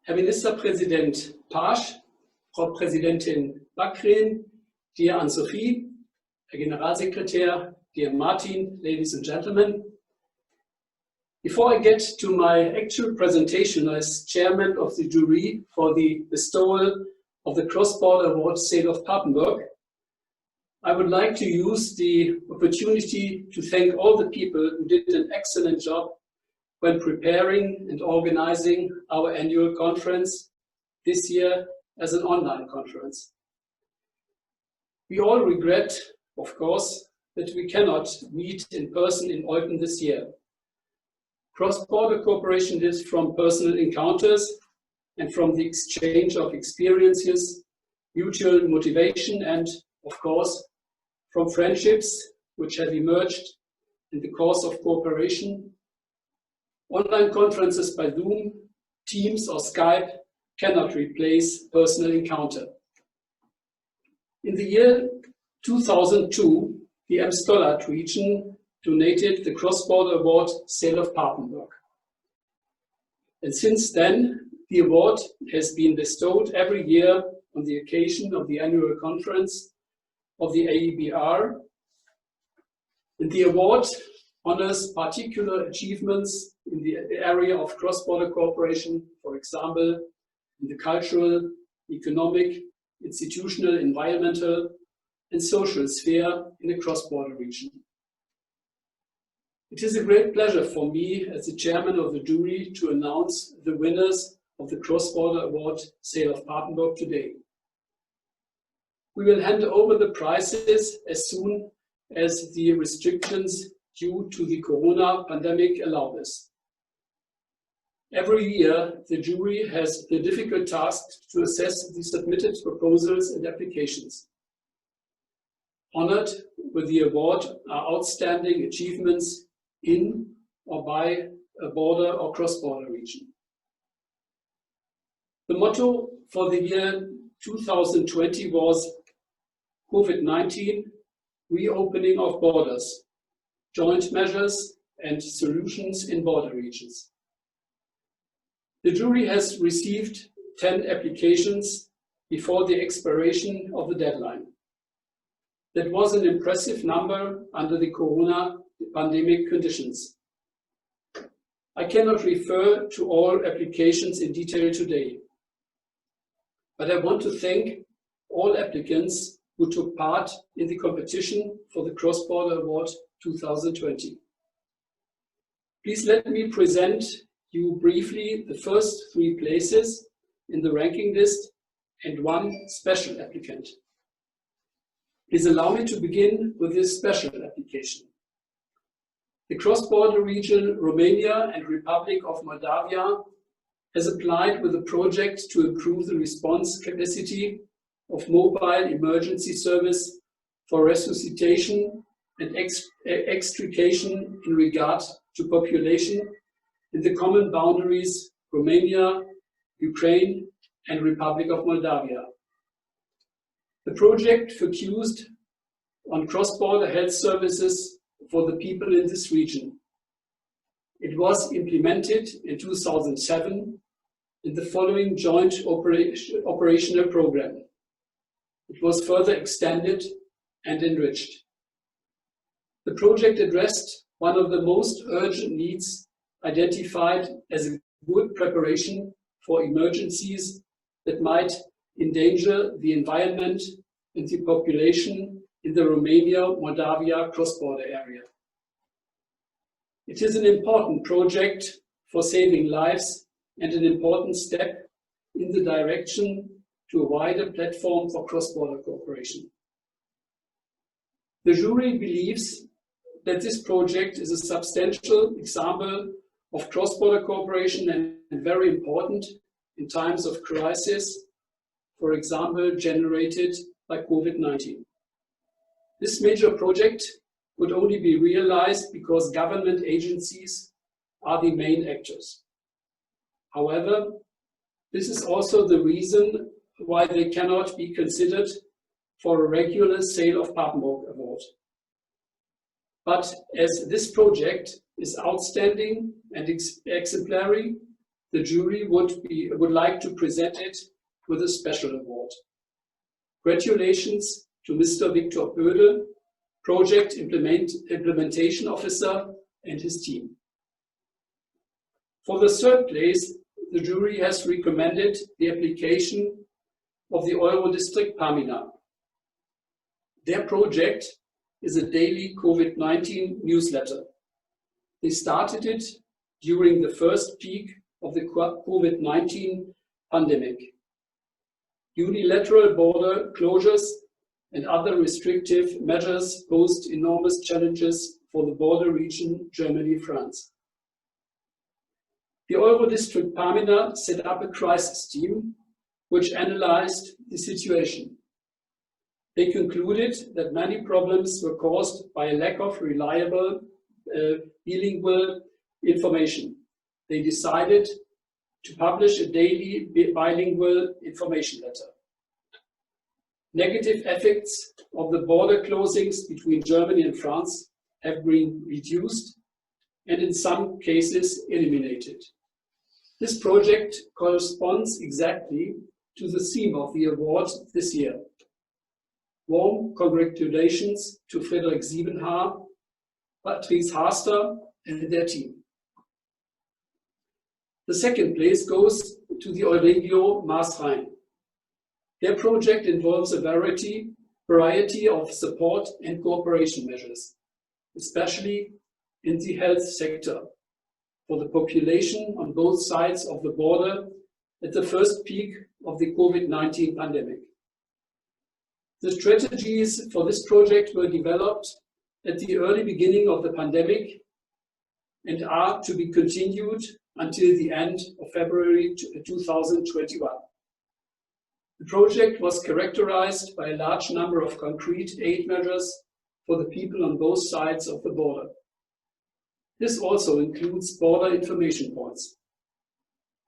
Herr Ministerpräsident Pasch, Frau Präsidentin Bakrin, dear Anne-Sophie, Herr Generalsekretär, dear Martin, ladies and gentlemen. Before I get to my actual presentation as chairman of the jury for the bestowal of the Cross-Border Award Sale of Papenburg, I would like to use the opportunity to thank all the people who did an excellent job when preparing and organizing our annual conference this year as an online conference. We all regret, of course, that we cannot meet in person in Eupen this year. Cross-border cooperation is from personal encounters and from the exchange of experiences, mutual motivation, and, of course, from friendships which have emerged in the course of cooperation. Online conferences by Zoom, Teams, or Skype cannot replace personal encounter. In the year 2002, the Ems-Dollard region donated the Cross-Border Award Sale of Papenburg. And since then, the award has been bestowed every year on the occasion of the annual conference of the AEBR. And the award honors particular achievements in the area of cross-border cooperation, for example, in the cultural, economic, institutional, environmental, and social sphere in a cross-border region. It is a great pleasure for me as the chairman of the jury to announce the winners of the Cross-Border Award Sale of Papenburg today. We will hand over the prizes as soon as the restrictions due to the corona pandemic allow this. Every year, the jury has the difficult task to assess the submitted proposals and applications. Honored with the award are outstanding achievements in or by a border or cross-border region. The motto for the year 2020 was COVID-19, reopening of borders, joint measures and solutions in border regions. The jury has received 10 applications before the expiration of the deadline. That was an impressive number under the corona pandemic conditions. I cannot refer to all applications in detail today, but I want to thank all applicants who took part in the competition for the Cross-Border Award 2020. Please let me present you briefly the first 3 places in the ranking list and 1 special applicant. Please allow me to begin with this special application. The cross-border region Romania and Republic of Moldavia has applied with a project to improve the response capacity of mobile emergency service for resuscitation and extrication in regard to population in the common boundaries Romania, Ukraine, and Republic of Moldavia. The project focused on cross-border health services for the people in this region. It was implemented in 2007 in the following joint operational program. It was further extended and enriched. The project addressed one of the most urgent needs identified as a good preparation for emergencies that might endanger the environment and the population in the Romania-Moldavia cross-border area. It is an important project for saving lives and an important step in the direction to a wider platform for cross-border cooperation. The jury believes that this project is a substantial example of cross-border cooperation and very important in times of crisis, for example, generated by COVID-19. This major project could only be realized because government agencies are the main actors. However, this is also the reason why they cannot be considered for a regular Sale of Papenburg award. But as this project is outstanding and exemplary, the jury would like to present it with a special award. Congratulations to Mr. Victor Böde, Project Implementation Officer, and his team. For the third place, the jury has recommended the application of the Euro District Pamina. Their project is a daily COVID-19 newsletter. They started it during the first peak of the COVID-19 pandemic. Unilateral border closures and other restrictive measures posed enormous challenges for the border region Germany-France. The Euro District Pamina set up a crisis team which analyzed the situation. They concluded that many problems were caused by a lack of reliable bilingual information. They decided to publish a daily bilingual information letter. Negative effects of the border closings between Germany and France have been reduced and in some cases eliminated. This project corresponds exactly to the theme of the award this year. Warm congratulations to Frederik Siebenhaar, Patrice Haster and their team. The second place goes to the Euregio Maas-Rhein. Their project involves a variety of support and cooperation measures, especially in the health sector, for the population on both sides of the border at the first peak of the COVID-19 pandemic. The strategies for this project were developed at the early beginning of the pandemic and are to be continued until the end of February 2021. The project was characterized by a large number of concrete aid measures for the people on both sides of the border. This also includes border information points.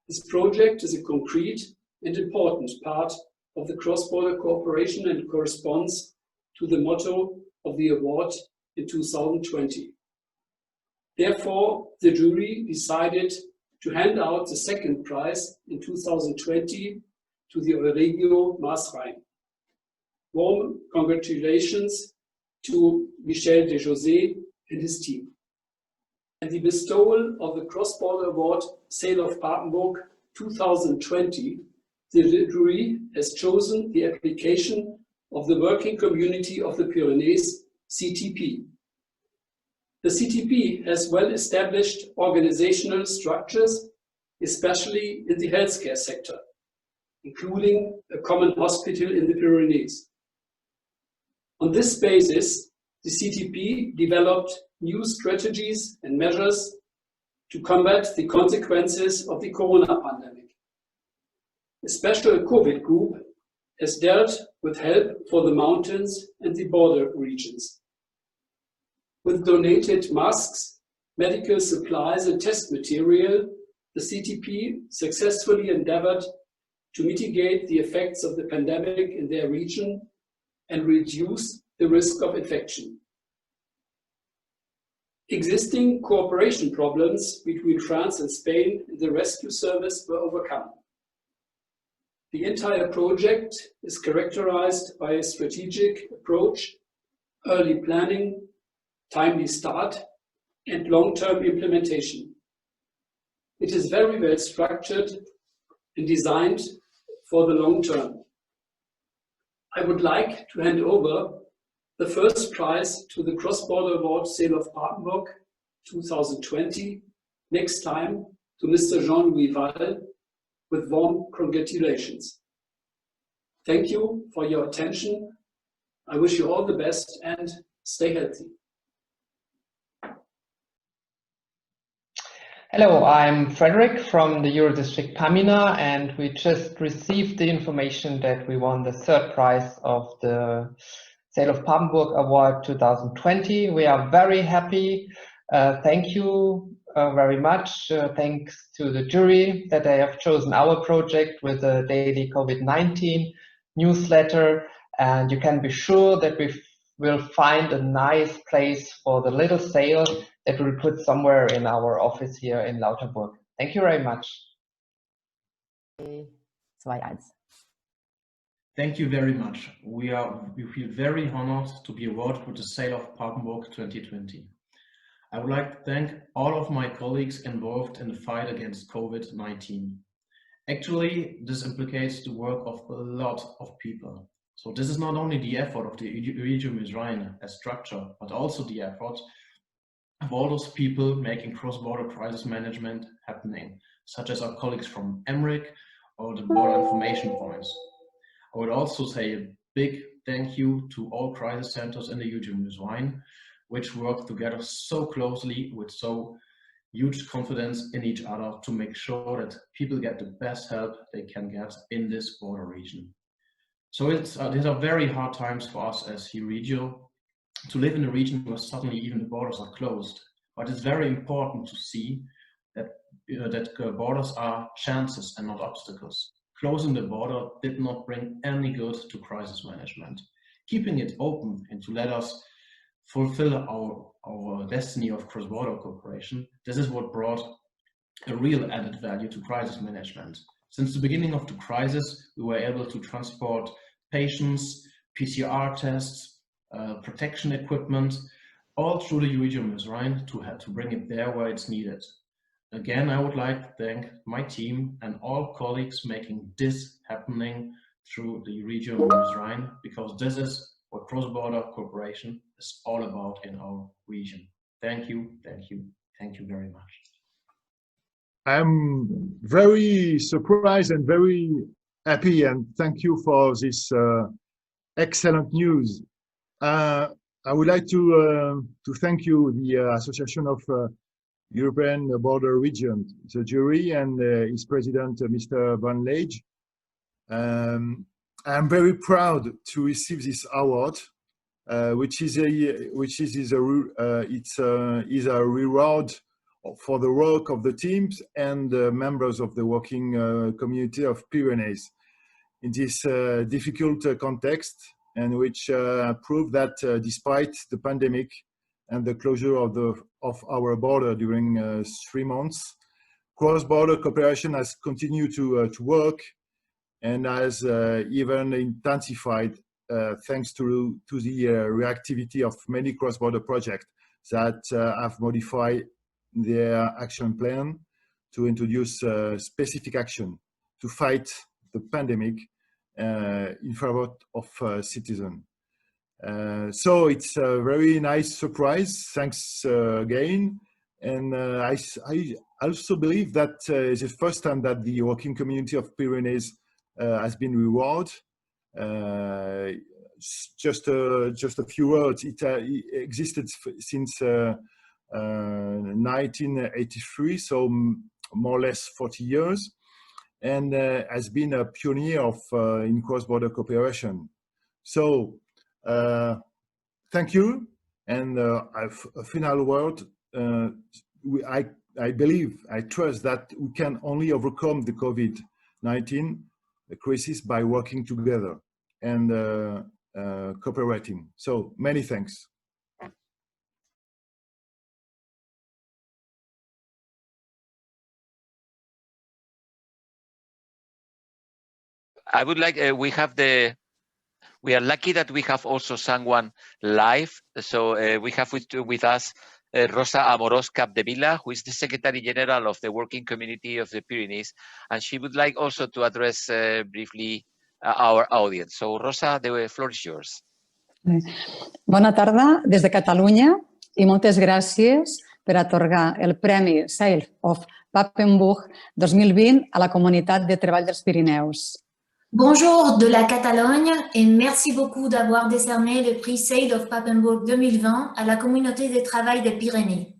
This project is a concrete and important part of the cross-border cooperation and corresponds to the motto of the award in 2020. Therefore, the jury decided to hand out the second prize in 2020 to the Euregio Maas-Rhein. Warm congratulations to Michel Desjosé and his team. And the bestowal of the Cross-Border Award Sale of Papenburg 2020, the jury has chosen the application of the Working Community of the Pyrenees, CTP. The CTP has well-established organizational structures, especially in the healthcare sector, including a common hospital in the Pyrenees. On this basis, the CTP developed new strategies and measures to combat the consequences of the corona pandemic. A special COVID group has dealt with help for the mountains and the border regions. With donated masks, medical supplies and test material, the CTP successfully endeavored to mitigate the effects of the pandemic in their region and reduce the risk of infection. Existing cooperation problems between France and Spain in the rescue service were overcome. The entire project is characterized by a strategic approach, early planning, timely start, and long-term implementation. It is very well structured and designed for the long term. I would like to hand over the first prize to the Cross-Border Award Sale of Papenburg 2020, next time to Mr. Jean-Louis Wall, with warm congratulations. Thank you for your attention. I wish you all the best and stay healthy. Hello, I'm Frederick from the Eurodistrict Pamina, and we just received the information that we won the third prize of the Sale of Papenburg Award 2020. We are very happy. Thank you very much. Thanks to the jury that they have chosen our project with the daily COVID-19 newsletter, and you can be sure that we will find a nice place for the little sale that we'll put somewhere in our office here in Lauterburg. Thank you very much. 2-1. Thank you very much. We feel very honored to be awarded with the sale of Papenburg 2020. I would like to thank all of my colleagues involved in the fight against COVID-19. Actually, this implicates the work of a lot of people. So this is not only the effort of the Regio Rhine as structure, but also the effort of all those people making cross-border crisis management happening, such as our colleagues from EMRIC or the border information points. I would also say a big thank you to all crisis centers in the Regio Rhine, which work together so closely with so huge confidence in each other to make sure that people get the best help they can get in this border region. So these are very hard times for us as Regio to live in a region where suddenly even the borders are closed. But it's very important to see that, borders are chances and not obstacles. Closing the border did not bring any good to crisis management. Keeping it open and to let us fulfill our destiny of cross-border cooperation, this is what brought a real added value to crisis management. Since the beginning of the crisis, we were able to transport patients, PCR tests, protection equipment, all through the Regio Rhine to bring it there where it's needed. Again, I would like to thank my team and all colleagues making this happening through the Regio Rhine, because this is what cross-border cooperation is all about in our region. Thank you, thank you, thank you very much. I'm very surprised and very happy, and thank you for this excellent news. I would like to thank you, the Association of European Border Region, the jury, and its president, Mr. Van Leij. I'm very proud to receive this award, which is a reward for the work of the teams and the members of the working community of Pyrenees in this difficult context, and which prove that despite the pandemic and the closure of our border during 3 months, cross-border cooperation has continued to work and has even intensified thanks to the reactivity of many cross-border projects that have modified their action plan to introduce specific action to fight the pandemic in favor of citizens. So it's a very nice surprise. Thanks again. And I also believe that it's the first time that the working community of Pyrenees has been rewarded. Just a few words. It existed since 1983, so more or less 40 years, and has been a pioneer in cross-border cooperation. So thank you. And a final word. I believe, I trust that we can only overcome the COVID-19 crisis by working together and cooperating. So many thanks. I would like, we are lucky that we have also someone live. So we have with us Rosa Amorós Capdevila, who is the Secretary General of the Working Community of the Pyrenees, and she would like also to address briefly our audience. So Rosa, the floor is yours. Bona tarda des de Catalunya i moltes gràcies per atorgar el Premi Sale of Papenburg 2020 a la Comunitat de Treball dels Pirineus. Bonjour de la Catalogne et merci beaucoup d'avoir décerné le prix Sale of Papenburg 2020 à la communauté de travail des Pyrénées.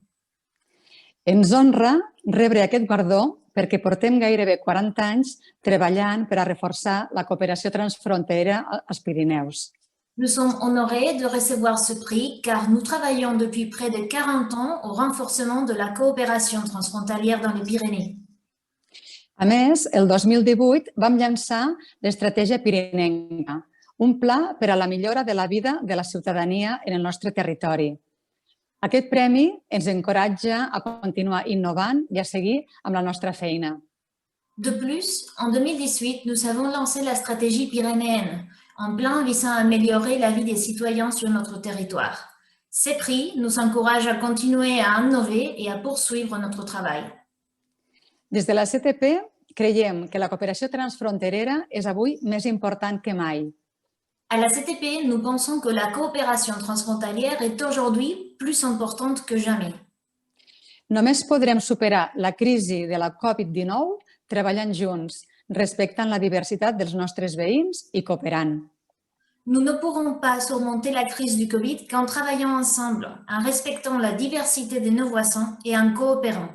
Ens honra rebre aquest guardó perquè portem gairebé 40 anys treballant per a reforçar la cooperació transfrontera als Pirineus. Nous sommes honorés de recevoir ce prix car nous travaillons depuis près de 40 ans au renforcement de la coopération transfrontalière dans les Pyrénées. A més, el 2018 vam llançar l'Estratègia Pirinenca, un pla per a la millora de la vida de la ciutadania en el nostre territori. Aquest premi ens encoratja a continuar innovant i a seguir amb la nostra feina. De plus, en 2018, nous avons lancé la stratégie pyrénéenne, en plan visant à améliorer la vie des citoyens sur notre territoire. Ces prix nous encouragent à continuer à innover et à poursuivre notre travail. Des de la CTP, creiem que la cooperació transfronterera és avui més important que mai. À la CTP, nous pensons que la coopération transfrontalière est aujourd'hui plus importante que jamais. Només podrem superar la crisi de la Covid-19 treballant junts, respectant la diversitat dels nostres veïns i cooperant. Nous ne pourrons pas surmonter la crise du Covid qu'en travaillant ensemble, en respectant la diversité de nos voisins et en coopérant.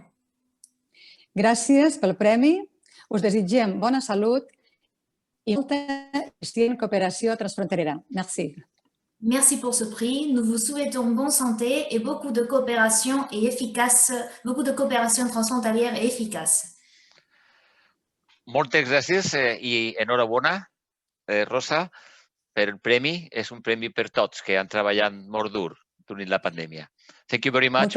Gràcies pel premi, us desitgem bona salut i molta eficient cooperació transfronterera. Merci. Merci pour ce prix. Nous vous souhaitons bonne santé et beaucoup de coopération transfrontalière et efficace. Moltes gràcies i enhorabona, Rosa, per el premi. És un premi per tots que han treballat molt dur durant la pandèmia. Thank you very much.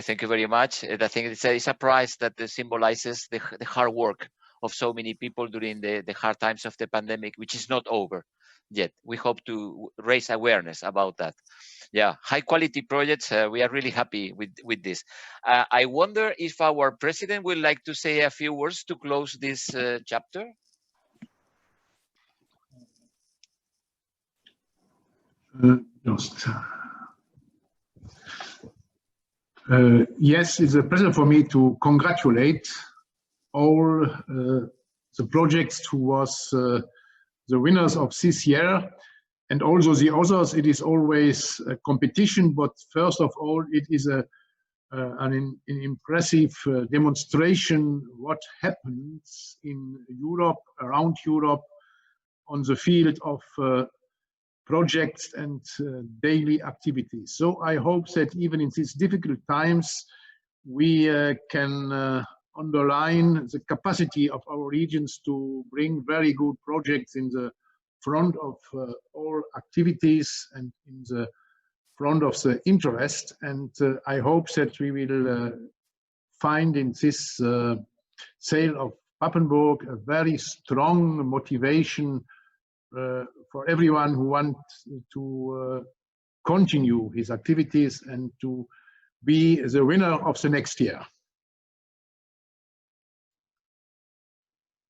Thank you very much. I think it's a prize that symbolizes the hard work of so many people during the hard times of the pandemic, which is not over yet. We hope to raise awareness about that. Yeah, high quality projects. We are really happy with this. I wonder if our president would like to say a few words to close this chapter. Yes, it's a pleasure for me to congratulate all the projects who was the winners of this year, and also the others. It is always a competition, but first of all, it is an impressive demonstration what happens in Europe, around Europe, on the field of projects and daily activities. So I hope that even in these difficult times, we can underline the capacity of our regions to bring very good projects in the front of all activities and in the front of the interest. And I hope that we will find in this sale of Papenburg a very strong motivation for everyone who wants to continue his activities and to be the winner of the next year.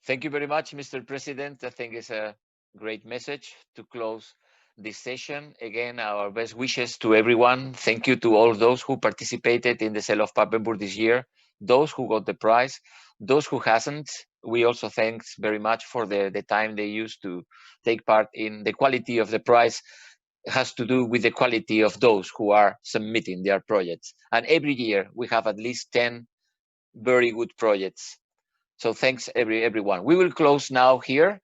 Thank you very much, Mr. President. I think it's a great message to close this session. Again, our best wishes to everyone. Thank you to all those who participated in the sale of Papenburg this year, those who got the prize, those who hasn't. We also thanks very much for the time they used to take part in. The quality of the prize has to do with the quality of those who are submitting their projects. And every year we have at least 10 very good projects. So thanks everyone. We will close now here.